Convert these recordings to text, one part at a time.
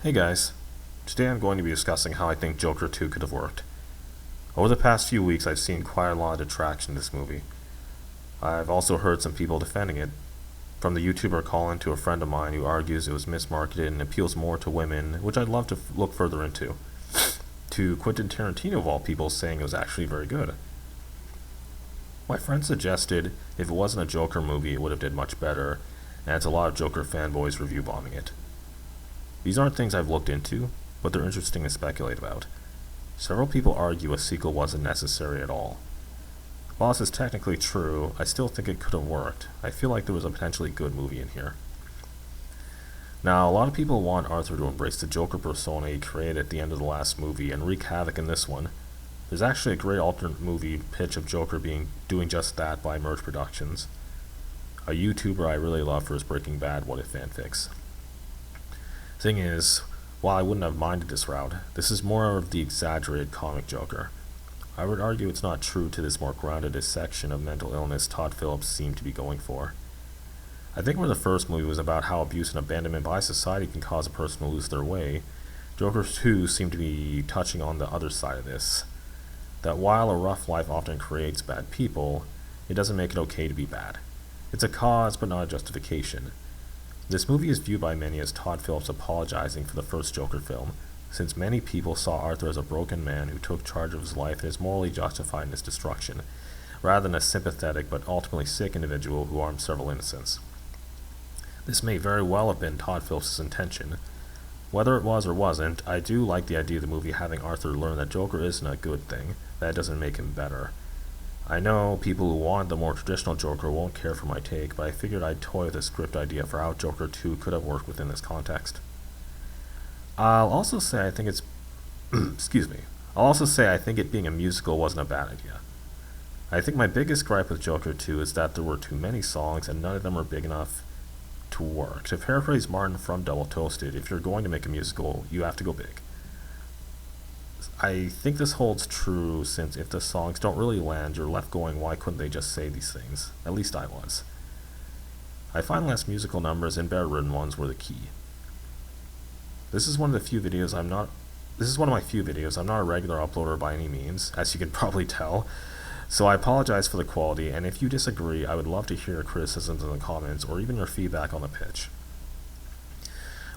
Hey guys, today I'm going to be discussing how I think Joker 2 could have worked. Over the past few weeks, I've seen quite a lot of detraction in this movie. I've also heard some people defending it, from the YouTuber Colin to a friend of mine who argues it was mismarketed and appeals more to women, which I'd love to look further into, to Quentin Tarantino of all people saying it was actually very good. My friend suggested if it wasn't a Joker movie, it would have did much better, and it's a lot of Joker fanboys review bombing it. These aren't things I've looked into, but they're interesting to speculate about. Several people argue a sequel wasn't necessary at all. While this is technically true, I still think it could have worked. I feel like there was a potentially good movie in here. Now, a lot of people want Arthur to embrace the Joker persona he created at the end of the last movie and wreak havoc in this one. There's actually a great alternate movie pitch of Joker doing just that by Merge Productions, a YouTuber I really love for his Breaking Bad What If fanfics. Thing is, while I wouldn't have minded this route, this is more of the exaggerated comic Joker. I would argue it's not true to this more grounded dissection of mental illness Todd Phillips seemed to be going for. I think where the first movie was about how abuse and abandonment by society can cause a person to lose their way, Joker 2 seemed to be touching on the other side of this. That while a rough life often creates bad people, it doesn't make it okay to be bad. It's a cause, but not a justification. This movie is viewed by many as Todd Phillips apologizing for the first Joker film, since many people saw Arthur as a broken man who took charge of his life and is morally justified in his destruction, rather than a sympathetic but ultimately sick individual who harmed several innocents. This may very well have been Todd Phillips' intention. Whether it was or wasn't, I do like the idea of the movie having Arthur learn that Joker isn't a good thing. That doesn't make him better. I know people who want the more traditional Joker won't care for my take, but I figured I'd toy with a script idea for how Joker 2 could have worked within this context. I'll also say I think it's I'll also say I think it being a musical wasn't a bad idea. I think my biggest gripe with Joker 2 is that there were too many songs and none of them were big enough to work. To paraphrase Martin from Double Toasted, if you're going to make a musical, you have to go big. I think this holds true since if the songs don't really land, you're left going, why couldn't they just say these things? At least I was. I find less musical numbers and better written ones were the key. This is one of my few videos I'm not a regular uploader by any means, as you can probably tell, so I apologize for the quality, and if you disagree, I would love to hear your criticisms in the comments or even your feedback on the pitch.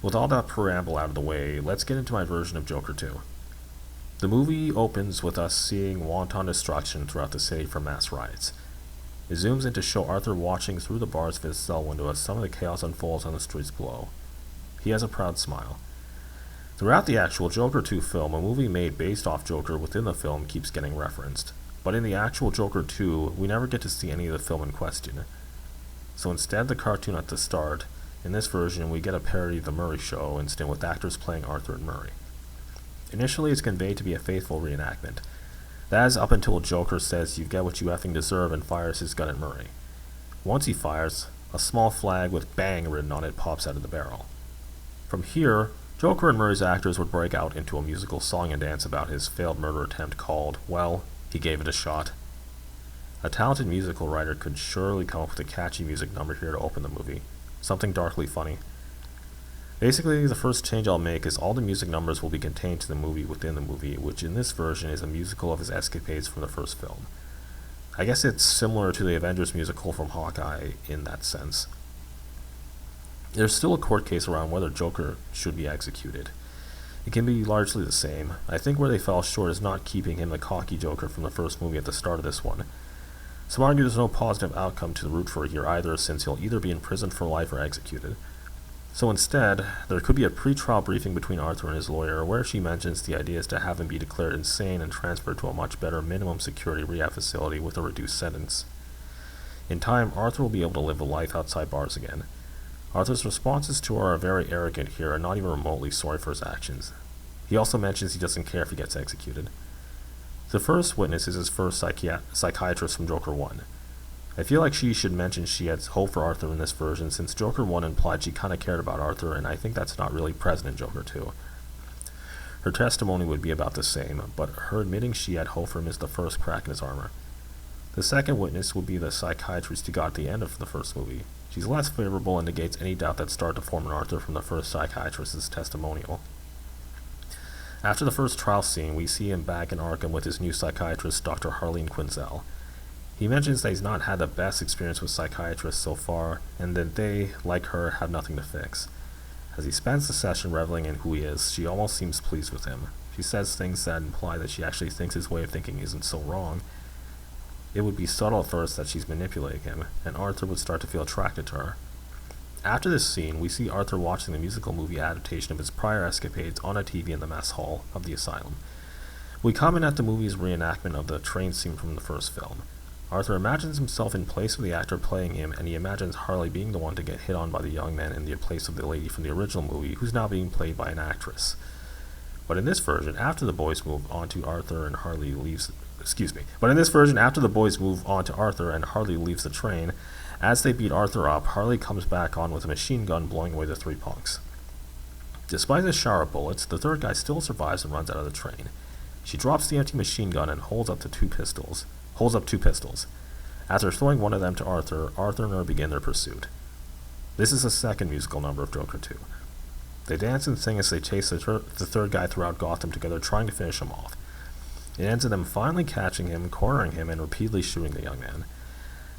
With all that preamble out of the way, let's get into my version of Joker 2. The movie opens with us seeing wanton destruction throughout the city from mass riots. It zooms in to show Arthur watching through the bars of his cell window as some of the chaos unfolds on the streets below. He has a proud smile. Throughout the actual Joker 2 film, a movie made based off Joker within the film keeps getting referenced, but in the actual Joker 2, we never get to see any of the film in question. So instead of the cartoon at the start, in this version we get a parody of The Murray Show instead with actors playing Arthur and Murray. Initially, it's conveyed to be a faithful reenactment. That is up until Joker says you get what you effing deserve and fires his gun at Murray. Once he fires, a small flag with "bang" written on it pops out of the barrel. From here, Joker and Murray's actors would break out into a musical song and dance about his failed murder attempt called, well, he gave it a shot. A talented musical writer could surely come up with a catchy music number here to open the movie. Something darkly funny. Basically, the first change I'll make is all the music numbers will be contained to the movie within the movie, which in this version is a musical of his escapades from the first film. I guess it's similar to the Avengers musical from Hawkeye in that sense. There's still a court case around whether Joker should be executed. It can be largely the same. I think where they fell short is not keeping him the cocky Joker from the first movie at the start of this one. Some argue there's no positive outcome to root for here either, since he'll either be in prison for life or executed. So instead, there could be a pre-trial briefing between Arthur and his lawyer where she mentions the idea is to have him be declared insane and transferred to a much better minimum security rehab facility with a reduced sentence. In time, Arthur will be able to live a life outside bars again. Arthur's responses to her are very arrogant here and not even remotely sorry for his actions. He also mentions he doesn't care if he gets executed. The first witness is his first psychiatrist from Joker 1. I feel like she should mention she has hope for Arthur in this version since Joker 1 implied she kinda cared about Arthur, and I think that's not really present in Joker 2. Her testimony would be about the same, but her admitting she had hope for him is the first crack in his armor. The second witness would be the psychiatrist you got at the end of the first movie. She's less favorable and negates any doubt that started to form in Arthur from the first psychiatrist's testimonial. After the first trial scene, we see him back in Arkham with his new psychiatrist, Dr. Harleen Quinzel. He mentions that he's not had the best experience with psychiatrists so far, and that they, like her, have nothing to fix. As he spends the session reveling in who he is, she almost seems pleased with him. She says things that imply that she actually thinks his way of thinking isn't so wrong. It would be subtle at first that she's manipulating him, and Arthur would start to feel attracted to her. After this scene, we see Arthur watching the musical movie adaptation of his prior escapades on a TV in the mess hall of the asylum. We comment at the movie's reenactment of the train scene from the first film. Arthur imagines himself in place of the actor playing him, and he imagines Harley being the one to get hit on by the young man in the place of the lady from the original movie, who's now being played by an actress. But in this version, after the boys move on to Arthur and Harley leaves the train, as they beat Arthur up, Harley comes back on with a machine gun, blowing away the three punks. Despite the shower of bullets, the third guy still survives and runs out of the train. She drops the empty machine gun and holds up two pistols. After throwing one of them to Arthur, Arthur and her begin their pursuit. This is the second musical number of Joker 2. They dance and sing as they chase the third guy throughout Gotham together, trying to finish him off. It ends in them finally catching him, cornering him, and repeatedly shooting the young man.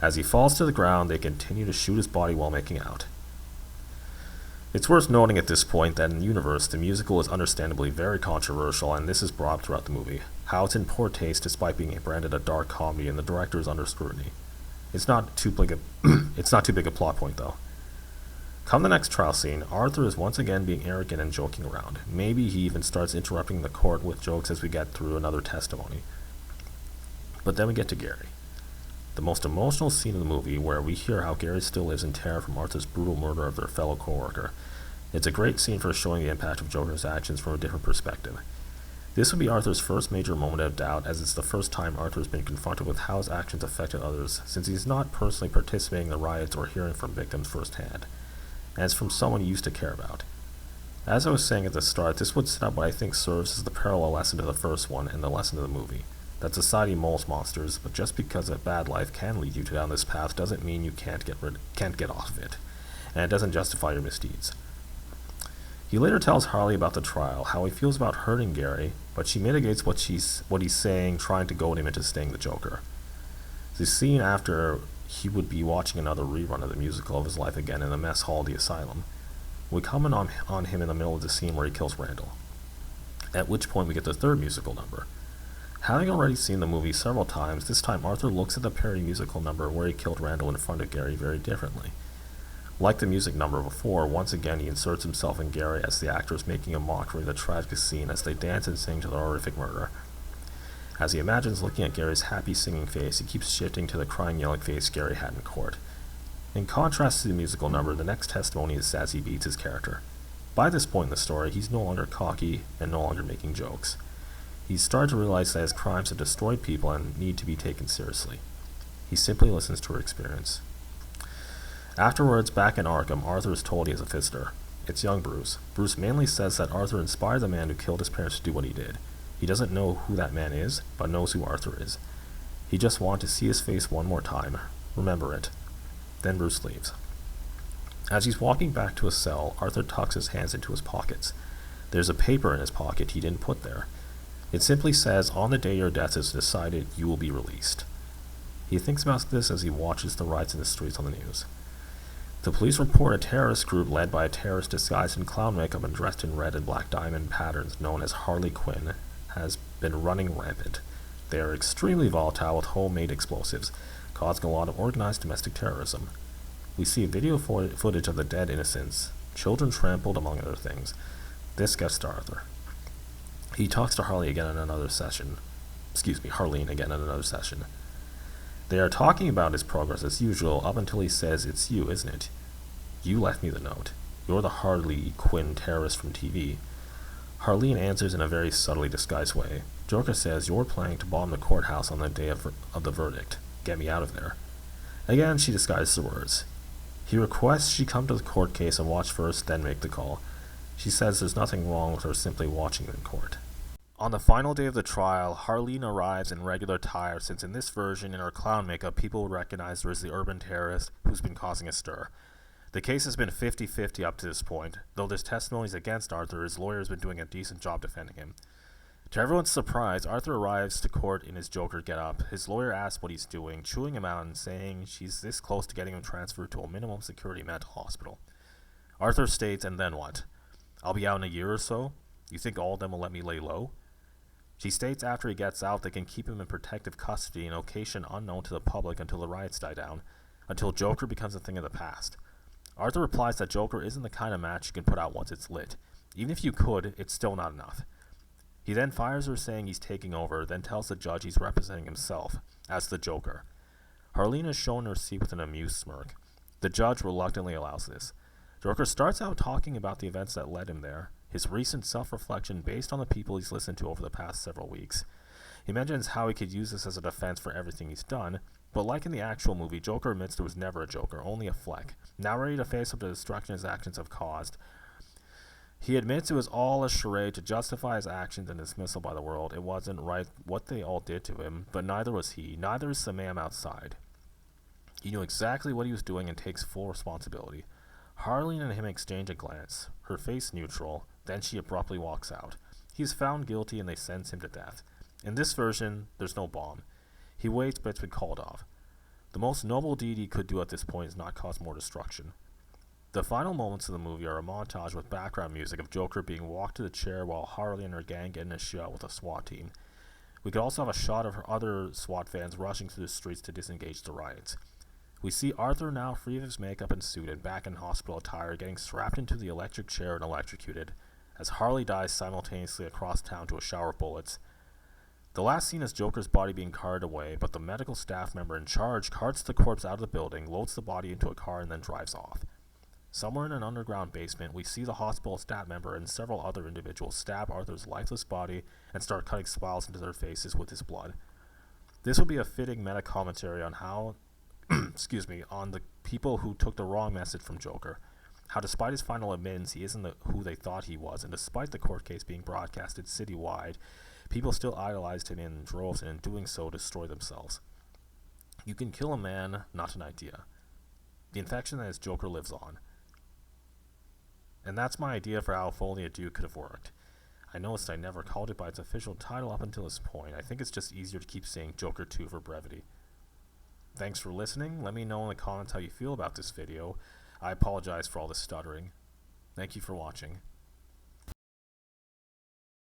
As he falls to the ground, they continue to shoot his body while making out. It's worth noting at this point that in the universe, the musical is understandably very controversial, and this is brought up throughout the movie. How it's in poor taste despite being branded a dark comedy, and the director is under scrutiny. It's not too big a plot point, though. Come the next trial scene, Arthur is once again being arrogant and joking around. Maybe he even starts interrupting the court with jokes as we get through another testimony. But then we get to Gary. The most emotional scene of the movie, where we hear how Gary still lives in terror from Arthur's brutal murder of their fellow co-worker. It's a great scene for showing the impact of Joker's actions from a different perspective. This would be Arthur's first major moment of doubt, as it's the first time Arthur's been confronted with how his actions affected others, since he's not personally participating in the riots or hearing from victims firsthand, and it's from someone he used to care about. As I was saying at the start, this would set up what I think serves as the parallel lesson to the first one and the lesson of the movie. That society molds monsters, but just because a bad life can lead you down this path doesn't mean you can't get off of it, and it doesn't justify your misdeeds. He later tells Harley about the trial, how he feels about hurting Gary, but she mitigates what he's saying, trying to goad him into staying the Joker. The scene after he would be watching another rerun of the musical of his life again in the mess hall of the asylum. We comment on him in the middle of the scene where he kills Randall, at which point we get the third musical number. Having already seen the movie several times, this time Arthur looks at the parody musical number where he killed Randall in front of Gary very differently. Like the music number before, once again he inserts himself in Gary as the actor is making a mockery of the tragic scene as they dance and sing to the horrific murder. As he imagines looking at Gary's happy singing face, he keeps shifting to the crying yelling face Gary had in court. In contrast to the musical number, the next testimony is Zazie Beetz' character. By this point in the story, he's no longer cocky and no longer making jokes. He's started to realize that his crimes have destroyed people and need to be taken seriously. He simply listens to her experience. Afterwards, back in Arkham, Arthur is told he has a visitor. It's young Bruce. Bruce mainly says that Arthur inspired the man who killed his parents to do what he did. He doesn't know who that man is, but knows who Arthur is. He just wanted to see his face one more time. Remember it. Then Bruce leaves. As he's walking back to his cell, Arthur tucks his hands into his pockets. There's a paper in his pocket he didn't put there. It simply says, "On the day your death is decided, you will be released." He thinks about this as he watches the riots in the streets on the news. The police report a terrorist group led by a terrorist disguised in clown makeup and dressed in red and black diamond patterns known as Harley Quinn has been running rampant. They are extremely volatile with homemade explosives, causing a lot of organized domestic terrorism. We see video footage of the dead innocents, children trampled among other things. This gets to Arthur. He talks to Harley again in another session. Harleen again in another session. They are talking about his progress as usual up until he says, "It's you, isn't it? You left me the note. You're the Harley Quinn terrorist from TV." Harleen answers in a very subtly disguised way. Joker says, "You're planning to bomb the courthouse on the day of the verdict. Get me out of there." Again, she disguises the words. He requests she come to the court case and watch first, then make the call. She says there's nothing wrong with her simply watching in court. On the final day of the trial, Harleen arrives in regular attire since in this version, in her clown makeup, people would recognize her as the urban terrorist who's been causing a stir. The case has been 50-50 up to this point. Though there's testimonies against Arthur, his lawyer has been doing a decent job defending him. To everyone's surprise, Arthur arrives to court in his Joker getup. His lawyer asks what he's doing, chewing him out and saying she's this close to getting him transferred to a minimum security mental hospital. Arthur states, and then what? I'll be out in a year or so? You think all of them will let me lay low? She states after he gets out they can keep him in protective custody in a location unknown to the public until the riots die down, until Joker becomes a thing of the past. Arthur replies that Joker isn't the kind of match you can put out once it's lit. Even if you could, it's still not enough. He then fires her saying he's taking over, then tells the judge he's representing himself, as the Joker. Harleen is shown her seat with an amused smirk. The judge reluctantly allows this. Joker starts out talking about the events that led him there, his recent self-reflection based on the people he's listened to over the past several weeks. He mentions how he could use this as a defense for everything he's done, but like in the actual movie, Joker admits there was never a Joker, only a Fleck. Now ready to face up to the destruction his actions have caused, he admits it was all a charade to justify his actions and dismissal by the world. It wasn't right what they all did to him, but neither was he, neither is the man outside. He knew exactly what he was doing and takes full responsibility. Harleen and him exchange a glance, her face neutral, then she abruptly walks out. He is found guilty and they sentence him to death. In this version, there's no bomb. He waits, but it's been called off. The most noble deed he could do at this point is not cause more destruction. The final moments of the movie are a montage with background music of Joker being walked to the chair while Harley and her gang get in a shot with a SWAT team. We could also have a shot of her other SWAT fans rushing through the streets to disengage the riots. We see Arthur now free of his makeup and suit and back in hospital attire getting strapped into the electric chair and electrocuted, as Harley dies simultaneously across town to a shower of bullets. The last scene is Joker's body being carted away, but the medical staff member in charge carts the corpse out of the building, loads the body into a car, and then drives off. Somewhere in an underground basement, we see the hospital staff member and several other individuals stab Arthur's lifeless body and start cutting smiles into their faces with his blood. This would be a fitting meta-commentary on how, on the people who took the wrong message from Joker. How despite his final admittance he isn't who they thought he was, and despite the court case being broadcasted citywide, people still idolized him in droves and in doing so destroy themselves. You can kill a man, not an idea. The infection that is Joker lives on. And that's my idea for how If Only a Dude could have worked. I noticed I never called it by its official title up until this point. I think it's just easier to keep saying Joker 2 for brevity. Thanks for listening. Let me know in the comments how you feel about this video. I apologize for all the stuttering. Thank you for watching.